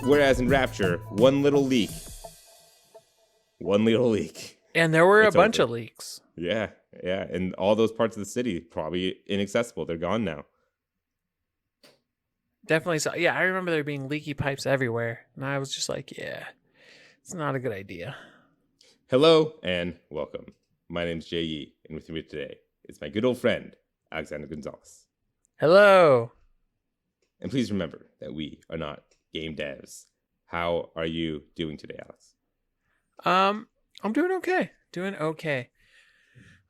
Whereas in Rapture, one little leak. And there were a It's bunch over. of leaks. Yeah. And all those parts of the city probably inaccessible. They're gone now. Definitely so. Yeah, I remember there being leaky pipes everywhere. And I was just like, yeah, it's not a good idea. Hello and welcome. My name's J.E. and with me today is my good old friend, Alexander Gonzalez. Hello. And please remember that we are not game devs. How are you doing today, Alex? I'm doing okay.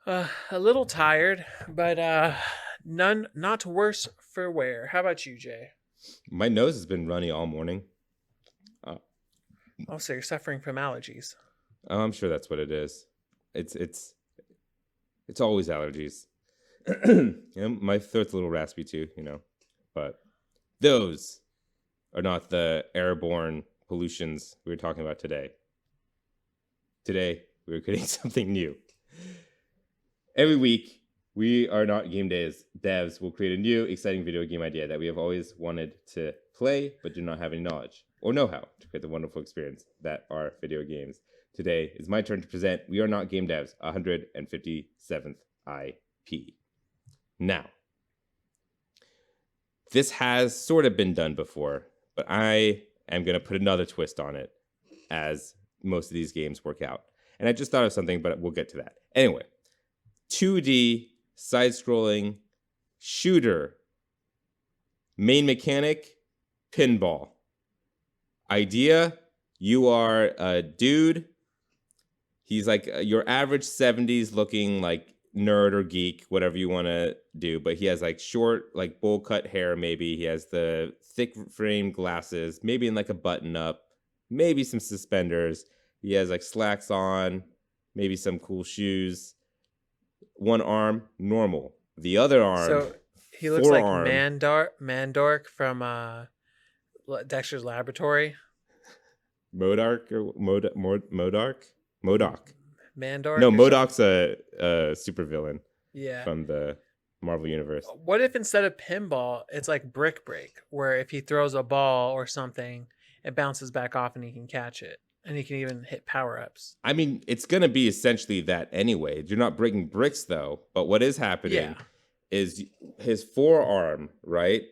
A little tired, but not worse for wear. How about you, Jay? My nose has been runny all morning. Oh, so you're suffering from allergies. Oh, I'm sure that's what it is. It's always allergies. My throat's a little raspy too, but those are not the airborne pollutions we were talking about today. Today, we were creating something new. Every week, we are not game devs will create a new, exciting video game idea that we have always wanted to play, but do not have any knowledge or know-how to create the wonderful experience that are video games. Today is my turn to present We Are Not Game Devs, 157th IP. Now, this has sort of been done before, but I am going to put another twist on it as most of these games work out. And I just thought of something, but we'll get to that. Anyway, 2D side-scrolling shooter. Main mechanic, pinball. Idea, you are a dude. He's like your average 70s looking like nerd or geek, whatever you want to do. But he has like short, like bowl cut hair maybe. He has the thick frame glasses, maybe in like a button up, maybe some suspenders. He has like slacks on, maybe some cool shoes. One arm, normal. The other arm, So he looks like forearm. Mandork from Dexter's Laboratory. Modark or Modark? Modoc. Mandork. No, or Modoc's a supervillain Yeah. from the Marvel Universe. What if instead of pinball, it's like brick break, where if he throws a ball or something, it bounces back off and he can catch it. And he can even hit power-ups. I mean, it's going to be essentially that anyway. You're not breaking bricks, though. But what is happening is his forearm, right,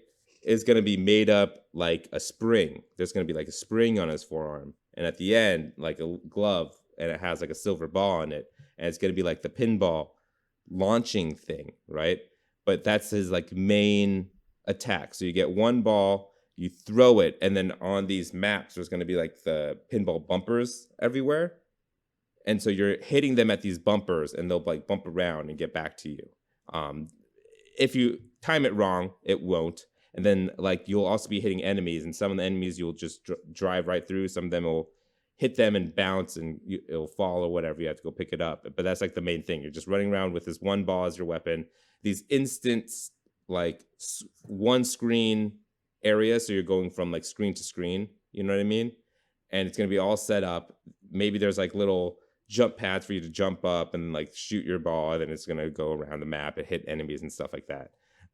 is going to be made up like a spring. There's going to be like a spring on his forearm. And at the end, like a glove, and it has like a silver ball on it. And it's going to be like the pinball launching thing, right? But that's his like main attack. So you get one ball, you throw it, and then on these maps, there's going to be like the pinball bumpers everywhere. And so you're hitting them at these bumpers, and they'll like bump around and get back to you. If you time it wrong, it won't. And then like you'll also be hitting enemies, and some of the enemies you'll just drive right through. Some of them will hit them and bounce, and it'll fall or whatever. You have to go pick it up. But that's like the main thing. You're just running around with this one ball as your weapon. These instants, like one screen area, so you're going from like screen to screen, you know what I mean? And it's going to be all set up. Maybe there's like little jump pads for you to jump up and like shoot your ball, and then it's going to go around the map and hit enemies and stuff like that.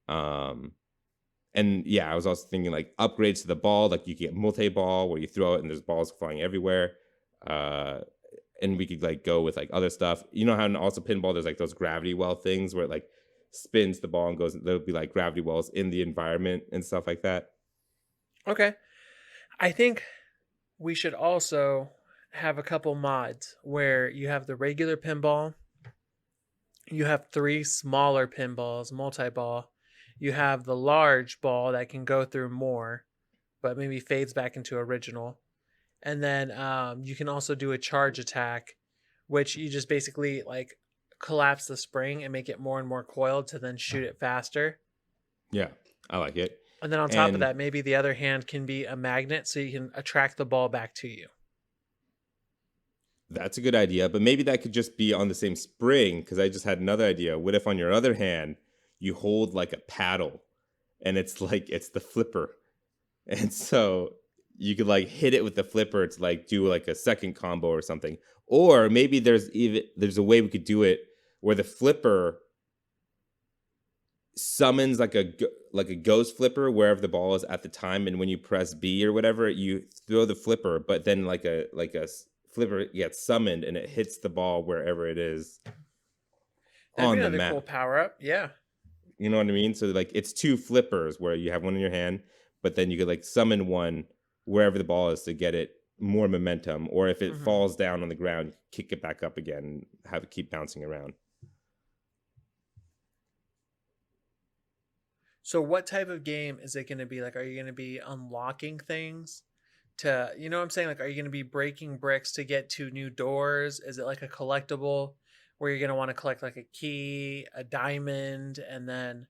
And yeah, I was also thinking like upgrades to the ball, like you get multi-ball where you throw it and there's balls flying everywhere. And we could like go with like other stuff. You know how in also pinball there's like those gravity well things where it like spins the ball and goes, there'll be like gravity wells in the environment and stuff like that. Okay. I think we should also have a couple mods where you have the regular pinball, you have 3 smaller pinballs, multi-ball, you have the large ball that can go through more, but maybe fades back into original. And then you can also do a charge attack, which you just basically like collapse the spring and make it more and more coiled to then shoot it faster. Yeah, I like it. And then on top of that, maybe the other hand can be a magnet so you can attract the ball back to you. That's a good idea, but maybe that could just be on the same spring, because I just had another idea. What if on your other hand, you hold like a paddle and it's like, it's the flipper. And so you could like hit it with the flipper to like do like a second combo or something. Or maybe there's a way we could do it where the flipper summons like a ghost flipper wherever the ball is at the time, and when you press B or whatever, you throw the flipper, but then flipper gets summoned and it hits the ball wherever it is That'd be on the another cool map. power up. Yeah. You know what I mean? So like it's two flippers where you have one in your hand, but then you could like summon one wherever the ball is to get it more momentum, or if it falls down on the ground, kick it back up again and have it keep bouncing around. So what type of game is it going to be? Like, are you going to be unlocking things to, you know what I'm saying? Like, are you going to be breaking bricks to get to new doors? Is it like a collectible where you're going to want to collect like a key, a diamond, and then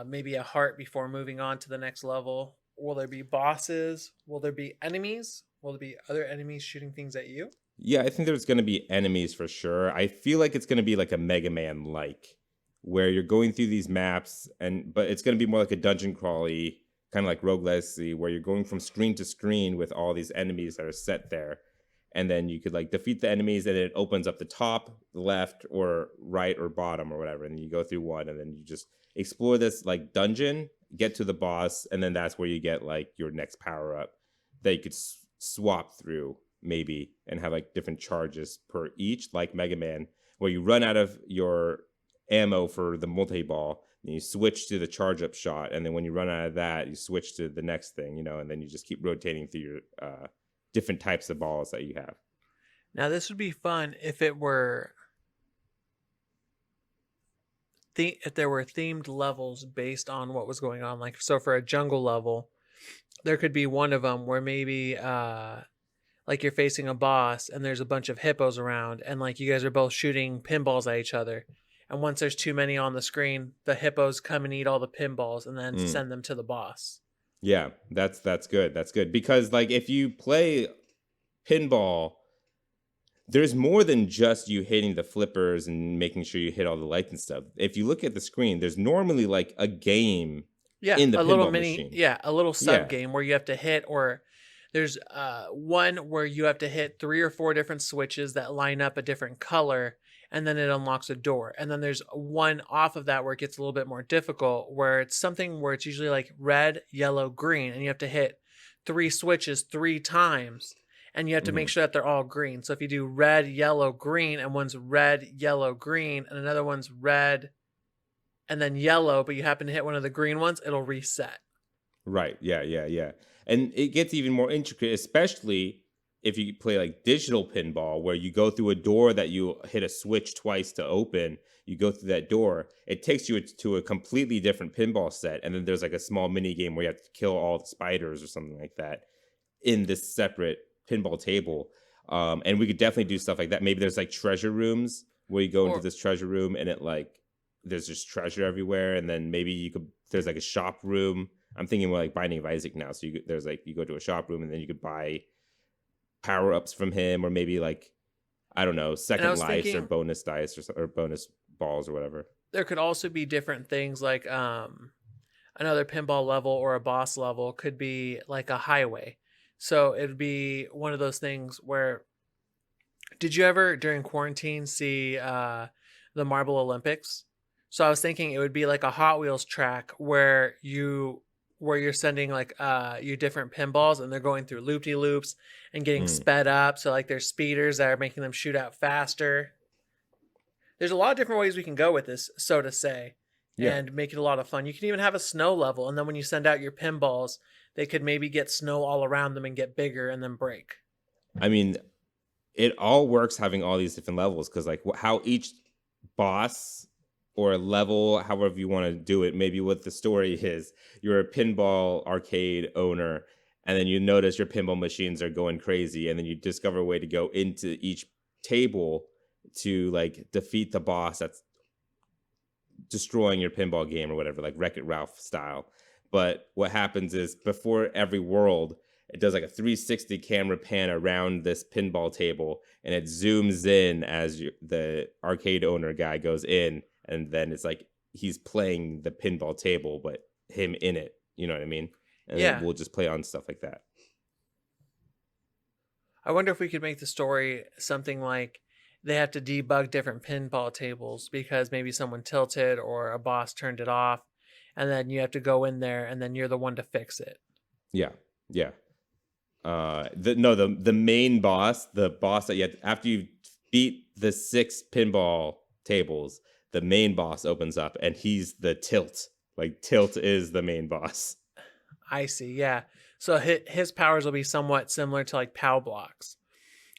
maybe a heart before moving on to the next level? Will there be bosses? Will there be enemies? Will there be other enemies shooting things at you? Yeah, I think there's going to be enemies for sure. I feel like it's going to be like a Mega Man like, where you're going through these maps, but it's going to be more like a dungeon crawly, kind of like Rogue Legacy, where you're going from screen to screen with all these enemies that are set there. And then you could like defeat the enemies, and it opens up the top, left, or right, or bottom, or whatever. And you go through one, and then you just explore this like dungeon, get to the boss, and then that's where you get like your next power up that you could swap through maybe and have like different charges per each, like Mega Man, where you run out of your ammo for the multi-ball, and you switch to the charge up shot, and then when you run out of that, you switch to the next thing, and then you just keep rotating through your different types of balls that you have. Now this would be fun if it were if there were themed levels based on what was going on. Like, so for a jungle level, there could be one of them where maybe like you're facing a boss and there's a bunch of hippos around, and like you guys are both shooting pinballs at each other. And once there's too many on the screen, the hippos come and eat all the pinballs and then send them to the boss. Yeah, that's good. That's good. Because like if you play pinball, there's more than just you hitting the flippers and making sure you hit all the lights and stuff. If you look at the screen, there's normally like a game in the a pinball little mini machine. Yeah, a little sub game where you have to hit, or there's one where you have to hit 3 or 4 different switches that line up a different color, and then it unlocks a door. And then there's one off of that where it gets a little bit more difficult, where it's something where it's usually like red, yellow, green, and you have to hit 3 switches 3 times, and you have to make sure that they're all green. So if you do red, yellow, green, and one's red, yellow, green, and another one's red and then yellow, but you happen to hit one of the green ones, it'll reset. Right. Yeah. And it gets even more intricate, especially if you play like digital pinball, where you go through a door that you hit a switch twice to open. You go through that door, it takes you to a completely different pinball set. And then there's like a small mini game where you have to kill all the spiders or something like that in this separate pinball table. And we could definitely do stuff like that. Maybe there's like treasure rooms where you go into this treasure room and it like, there's just treasure everywhere. And then maybe there's like a shop room. I'm thinking more like Binding of Isaac now. So you go to a shop room and then you could buy power-ups from him, or maybe like, I don't know, second lives or bonus dice or bonus balls or whatever. There could also be different things like another pinball level or a boss level could be like a highway. So it would be one of those things where, did you ever during quarantine see the Marble Olympics? So I was thinking it would be like a Hot Wheels track where you're sending like you different pinballs, and they're going through loop-de-loops and getting sped up. So like there's speeders that are making them shoot out faster. There's a lot of different ways we can go with this, so to say, and make it a lot of fun. You can even have a snow level, and then when you send out your pinballs, they could maybe get snow all around them and get bigger and then break. I mean, it all works having all these different levels, because like how each boss or level, however you want to do it, maybe what the story is, you're a pinball arcade owner, and then you notice your pinball machines are going crazy, and then you discover a way to go into each table to like defeat the boss that's destroying your pinball game or whatever, like Wreck-It Ralph style. But what happens is before every world, it does like a 360 camera pan around this pinball table, and it zooms in as the arcade owner guy goes in, and then it's like he's playing the pinball table, but him in it. You know what I mean? And then we'll just play on stuff like that. I wonder if we could make the story something like they have to debug different pinball tables because maybe someone tilted or a boss turned it off, and then you have to go in there and then you're the one to fix it. Yeah, yeah. The main boss, the boss that you have, after you beat the 6 pinball tables, the main boss opens up, and he's the Tilt. Like, Tilt is the main boss. I see. Yeah. So his powers will be somewhat similar to like POW blocks,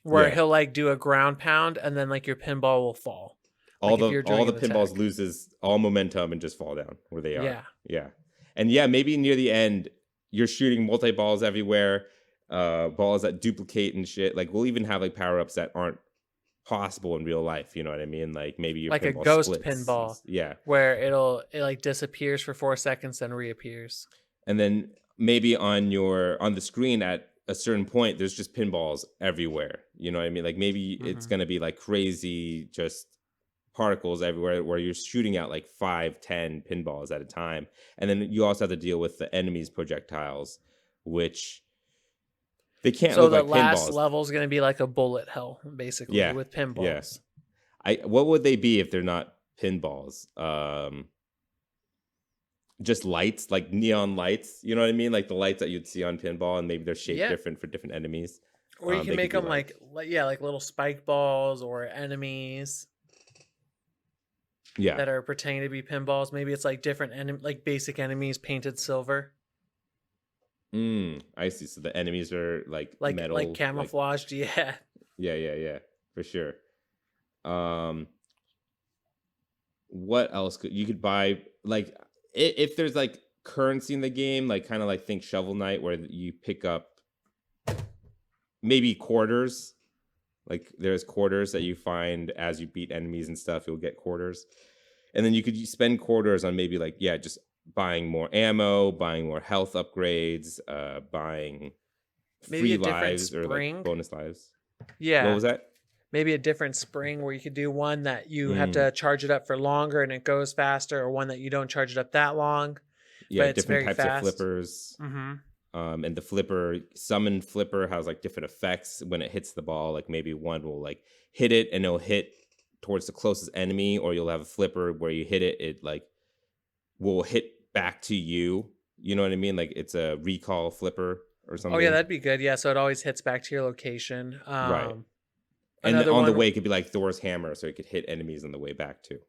where he'll like do a ground pound and then like your pinball will fall. All the pinballs loses all momentum and just fall down where they are. Yeah. Yeah. And yeah, maybe near the end you're shooting multi-balls everywhere, balls that duplicate and shit. Like, we'll even have like power-ups that aren't possible in real life, you know what I mean? Like, maybe your like a pinball ghost splits. pinball. Yeah. Where it like disappears for 4 seconds then reappears. And then maybe on the screen at a certain point, there's just pinballs everywhere. You know what I mean? Like, maybe it's going to be like crazy, just particles everywhere where you're shooting out like 5-10 pinballs at a time. And then you also have to deal with the enemy's projectiles, which they can't look like pinballs. So the last level is going to be like a bullet hell, basically, with pinballs. Yeah. What would they be if they're not pinballs? Just lights, like neon lights, you know what I mean? Like the lights that you'd see on pinball, and maybe they're shaped different for different enemies. Or you can make them like little spike balls or enemies. Yeah. That are pretending to be pinballs. Maybe it's like different like basic enemies painted silver. I see. So the enemies are like metal, like camouflaged. Yeah. Yeah. For sure. What else you could buy? Like, if there's like currency in the game, like kind of like think Shovel Knight, where you pick up maybe quarters. Like, there's quarters that you find as you beat enemies and stuff. You'll get quarters, and then you could spend quarters on maybe like just buying more ammo, buying more health upgrades, buying maybe free lives or like bonus lives. Yeah. What was that? Maybe a different spring where you could do one that you have to charge it up for longer and it goes faster, or one that you don't charge it up that long. Yeah, but different it's types of flippers. And the summon flipper has like different effects when it hits the ball. Like, maybe one will like hit it and it'll hit towards the closest enemy, or you'll have a flipper where you hit it, it like will hit back to you. You know what I mean? Like, it's a recall flipper or something. Oh yeah, that'd be good. Yeah, so it always hits back to your location. Right. And on the way, it could be like Thor's hammer, so it could hit enemies on the way back too.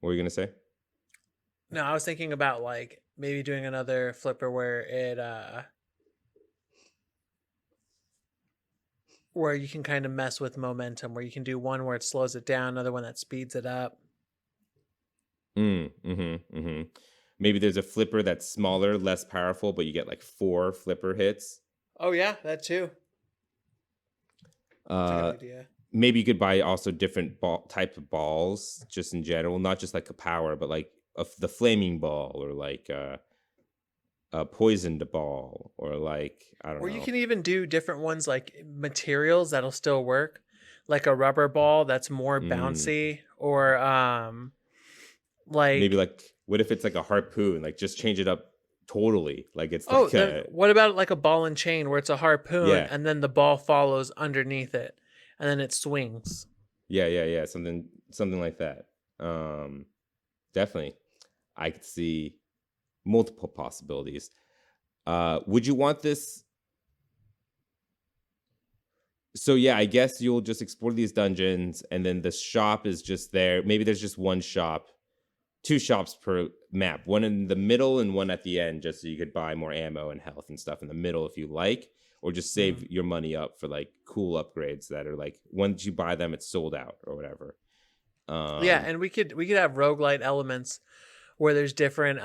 What were you gonna say? No, I was thinking about like maybe doing another flipper where you can kind of mess with momentum, where you can do one where it slows it down, another one that speeds it up. Maybe there's a flipper that's smaller, less powerful, but you get like 4 flipper hits. Oh yeah, that too. That's a good idea. Maybe you could buy also different types of balls, just in general, not just like a power, but like the flaming ball, or like a poisoned ball, or like, I don't know. Or you can even do different ones, like materials that'll still work, like a rubber ball that's more bouncy, or like maybe like, what if it's like a harpoon? Like, just change it up totally. Like, it's what about like a ball and chain where it's a harpoon and then the ball follows underneath it and then it swings? Yeah. Something like that. Definitely. I could see multiple possibilities. Would you want this? So yeah, I guess you'll just explore these dungeons, and then the shop is just there. Maybe there's just one shop, 2 shops per map, one in the middle and one at the end, just so you could buy more ammo and health and stuff in the middle if you like, or just save your money up for like cool upgrades that are like, once you buy them, it's sold out or whatever. And we could have roguelite elements where there's different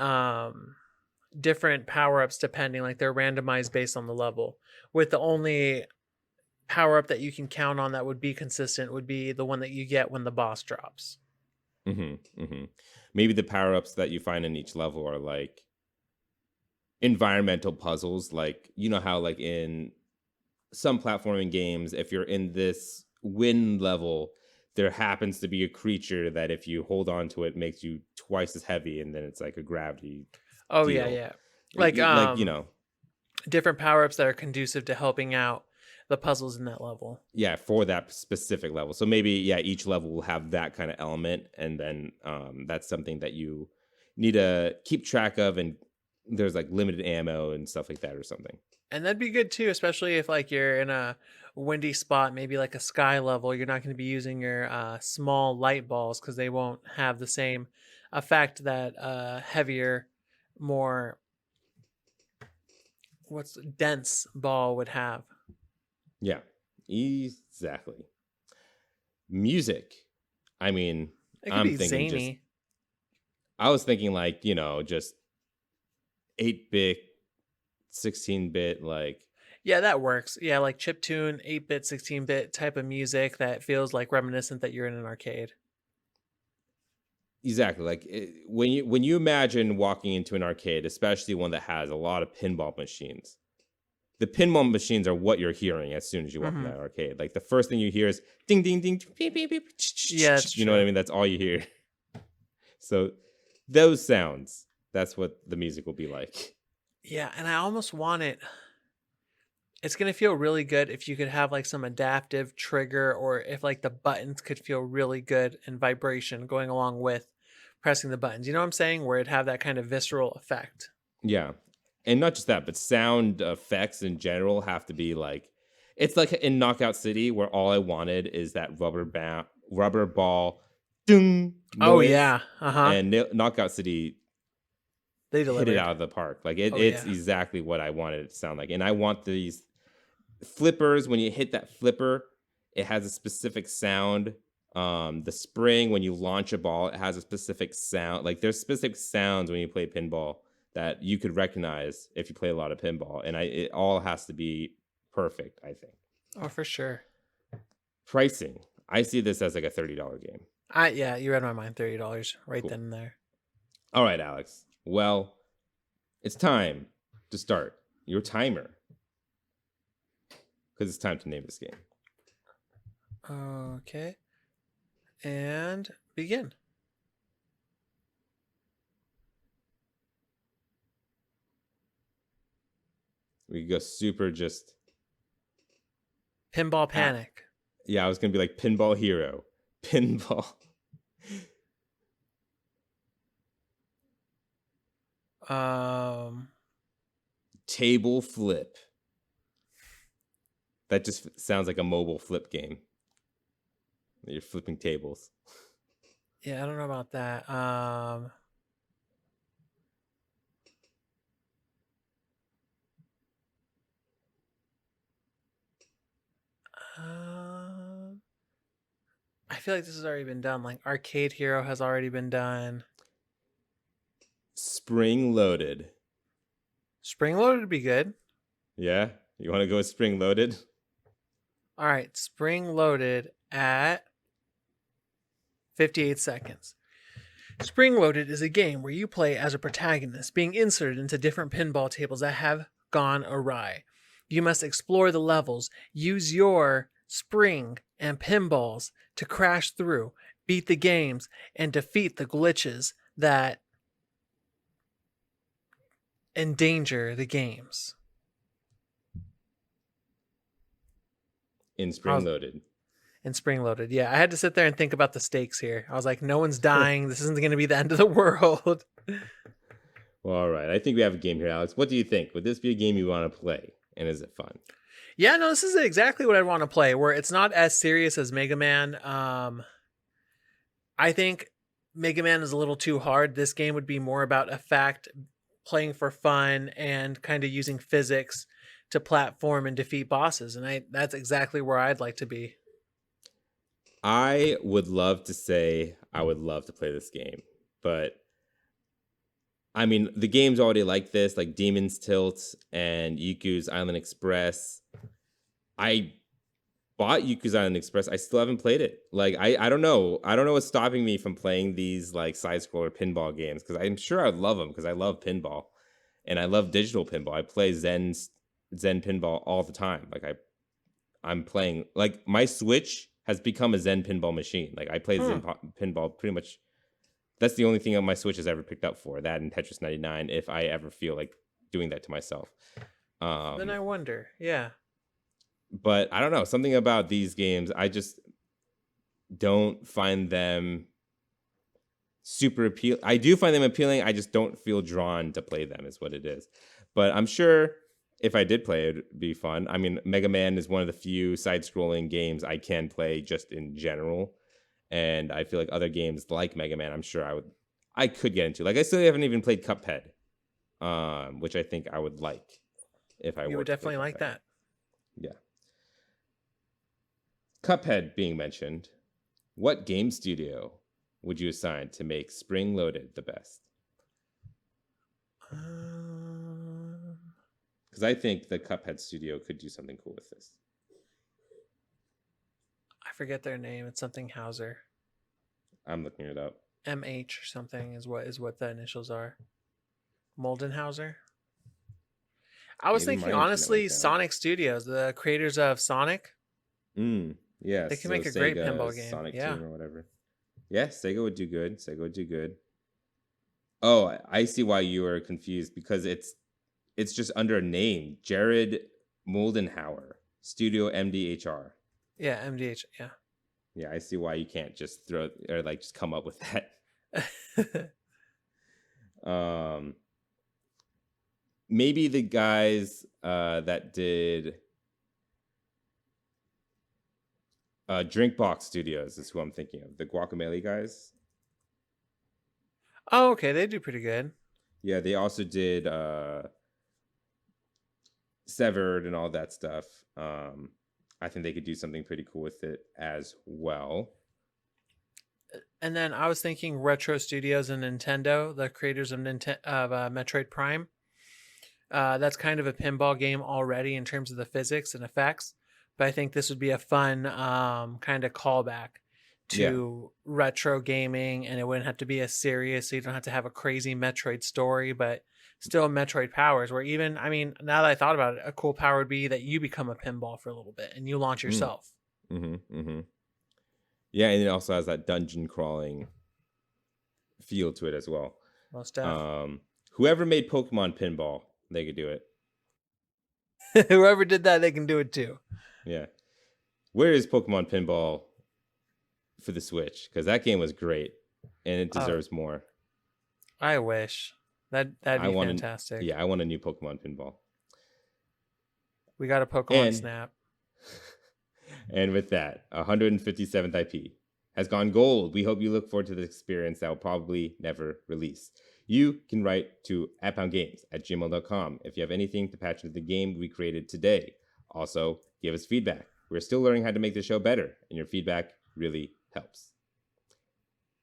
power-ups depending, like they're randomized based on the level, with the only power-up that you can count on that would be consistent would be the one that you get when the boss drops. Maybe the power-ups that you find in each level are like environmental puzzles. Like, you know how like in some platforming games, if you're in this wind level, there happens to be a creature that if you hold on to it makes you twice as heavy, and then it's like a gravity deal. Yeah. Like you know, different power-ups that are conducive to helping out the puzzles in that level. Yeah, for that specific level. So maybe each level will have that kind of element, and then that's something that you need to keep track of, and there's like limited ammo and stuff like that or something. And that'd be good too, especially if like you're in a windy spot, maybe like a sky level. You're not going to be using your small light balls because they won't have the same effect that heavier, more what's dense ball would have. Yeah, exactly. Music. I mean, It could be zany. I was thinking like, just 8-bit, 16-bit, like. Yeah, that works. Yeah, like chiptune, 8-bit, 16-bit type of music that feels like reminiscent that you're in an arcade. Exactly. Like when you imagine walking into an arcade, especially one that has a lot of pinball machines, the pinball machines are what you're hearing as soon as you walk in that arcade. Like the first thing you hear is ding, ding, ding, beep, beep, beep. Yeah, you know what I mean? That's all you hear. So those sounds, that's what the music will be like. Yeah, and I almost want it. It's going to feel really good if you could have like some adaptive trigger, or if like the buttons could feel really good and vibration going along with pressing the buttons. You know what I'm saying? Where it'd have that kind of visceral effect. Yeah. And not just that, but sound effects in general have to be like, it's like in Knockout City where all I wanted is that rubber ball ding noise. Oh yeah. And Knockout City, they delivered. Hit it out of the park. Like it's exactly what I wanted it to sound like. And I want these flippers, when you hit that flipper, it has a specific sound. The spring, when you launch a ball, it has a specific sound. Like there's specific sounds when you play pinball that you could recognize if you play a lot of pinball. And it all has to be perfect, I think. Oh, for sure. Pricing. I see this as like a $30 game. Yeah, you read my mind. $30 right then and there. All right, Alex. Well, it's time to start your timer. Because it's time to name this game. Okay. And begin. We go super just... Pinball Panic. Yeah, I was going to be like Pinball Hero. Pinball. Table Flip. That just sounds like a mobile flip game. You're flipping tables. Yeah, I don't know about that. I feel like this has already been done. Like Arcade Hero has already been done. Springloaded. Springloaded would be good. Yeah? You want to go with Springloaded? All right, Springloaded at 58 seconds. Springloaded is a game where you play as a protagonist being inserted into different pinball tables that have gone awry. You must explore the levels, use your spring and pinballs to crash through, beat the games, and defeat the glitches that endanger the games. In Springloaded. In Springloaded, yeah. I had to sit there and think about the stakes here. I was like, no one's dying. This isn't going to be the end of the world. Well, all right. I think we have a game here, Alex. What do you think? Would this be a game you want to play? And is it fun? Yeah, no, this is exactly what I want to play, where it's not as serious as Mega Man. I think Mega Man is a little too hard. This game would be more about effect, playing for fun, and kind of using physics to platform and defeat bosses. And that's exactly where I'd like to be. I would love to say I would love to play this game, but I mean, the games already like this, like Demon's Tilt and Yuku's Island Express. I bought Yuku's Island Express. I still haven't played it. Like, I don't know. I don't know what's stopping me from playing these like side-scroller pinball games, because I'm sure I'd love them because I love pinball and I love digital pinball. I play Zen pinball all the time. Like I'm playing, like my Switch has become a Zen pinball machine. Like I play Zen pinball pretty much. That's the only thing that my Switch has ever picked up for. That and Tetris 99, if I ever feel like doing that to myself. Then I wonder, yeah. But I don't know, something about these games, I just don't find them super appealing. I do find them appealing. I just don't feel drawn to play them, is what it is. But I'm sure if I did play it, it'd be fun. I mean, Mega Man is one of the few side-scrolling games I can play just in general. And I feel like other games like Mega Man, I'm sure I could get into. Like, I still haven't even played Cuphead, which I think I would like if I were. You would to play definitely like Cuphead. that. Yeah. Cuphead being mentioned, what game studio would you assign to make Springloaded the best? Because I think the Cuphead studio could do something cool with this. I forget their name. It's something Hauser. I'm looking it up. MH or something is what the initials are. Moldenhauser. I was thinking, honestly, Sonic Studios, the creators of Sonic. Yeah, they can make a great pinball game. Sonic Team or whatever. Yeah, Sega would do good. Oh, I see why you were confused, because it's just under a name, Jared Moldenhauer, Studio MDHR. Yeah, MDH. Yeah. Yeah, I see why you can't just throw or like just come up with that. Maybe the guys that did Drinkbox Studios is who I'm thinking of. The Guacamelee guys. Oh, okay. They do pretty good. Yeah, they also did Severed and all that stuff. I think they could do something pretty cool with it as well. And then I was thinking Retro Studios and Nintendo, the creators of Metroid Prime. That's kind of a pinball game already in terms of the physics and effects, but I think this would be a fun kind of callback to retro gaming, and it wouldn't have to be as serious, so you don't have to have a crazy Metroid story, but still Metroid powers, where even, I mean, now that I thought about it, a cool power would be that you become a pinball for a little bit and you launch yourself. Yeah, and it also has that dungeon crawling feel to it as well. Most definitely. Whoever made Pokemon Pinball, they could do it. Whoever did that, they can do it too. Yeah. Where is Pokemon Pinball for the Switch? Because that game was great, and it deserves more. I wish. That'd be fantastic. I want a new Pokemon Pinball. We got a Pokemon Snap. And with that, 157th IP has gone gold. We hope you look forward to this experience that will probably never release. You can write to @poundgames@gmail.com if you have anything to patch into the game we created today. Also, give us feedback. We're still learning how to make the show better, and your feedback really helps.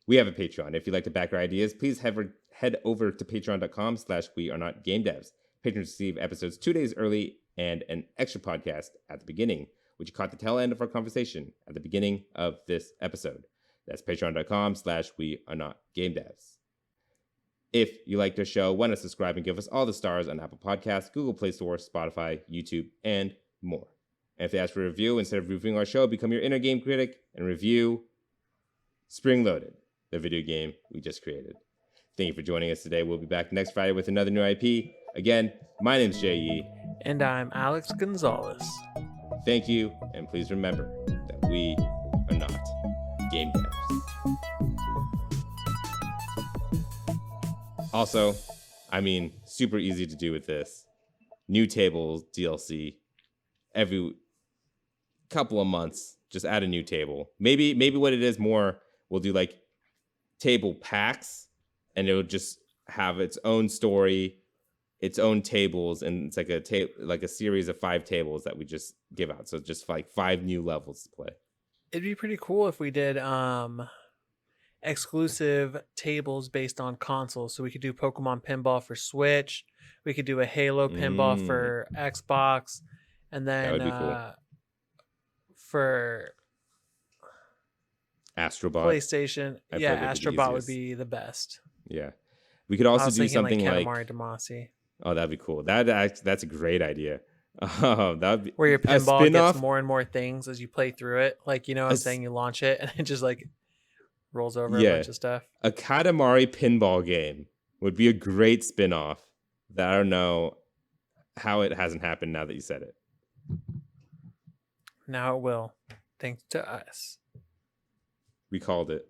We have a Patreon. If you'd like to back our ideas, please head over to patreon.com/wearenotgamedevs. Patrons receive episodes 2 days early and an extra podcast at the beginning, which you caught the tail end of our conversation at the beginning of this episode. That's patreon.com/wearenotgamedevs. If you liked our show, why not subscribe and give us all the stars on Apple Podcasts, Google Play Store, Spotify, YouTube, and more. And if they ask for a review, instead of reviewing our show, become your inner game critic and review Springloaded, the video game we just created. Thank you for joining us today. We'll be back next Friday with another new IP. Again, my name's J.E. And I'm Alex Gonzalez. Thank you, and please remember that we are not game devs. Also, I mean, super easy to do with this. New tables, DLC, every couple of months, just add a new table. Maybe what it is more, we'll do like table packs, and it'll just have its own story, its own tables, and it's like a series of 5 tables that we just give out. So just like 5 new levels to play. It'd be pretty cool if we did exclusive tables based on consoles. So we could do Pokemon Pinball for Switch. We could do a Halo Pinball for Xbox, and then that would be cool. For Astrobot, PlayStation, Astrobot would be the best. Yeah, we could also do something like Katamari Damacy. Oh, that'd be cool. That's a great idea. That'd be where your pinball gets more and more things as you play through it. Like, you know what I'm saying? You launch it and it just like rolls over a bunch of stuff. A Katamari pinball game would be a great spin-off that I don't know how it hasn't happened now that you said it. Now it will, thanks to us. We called it.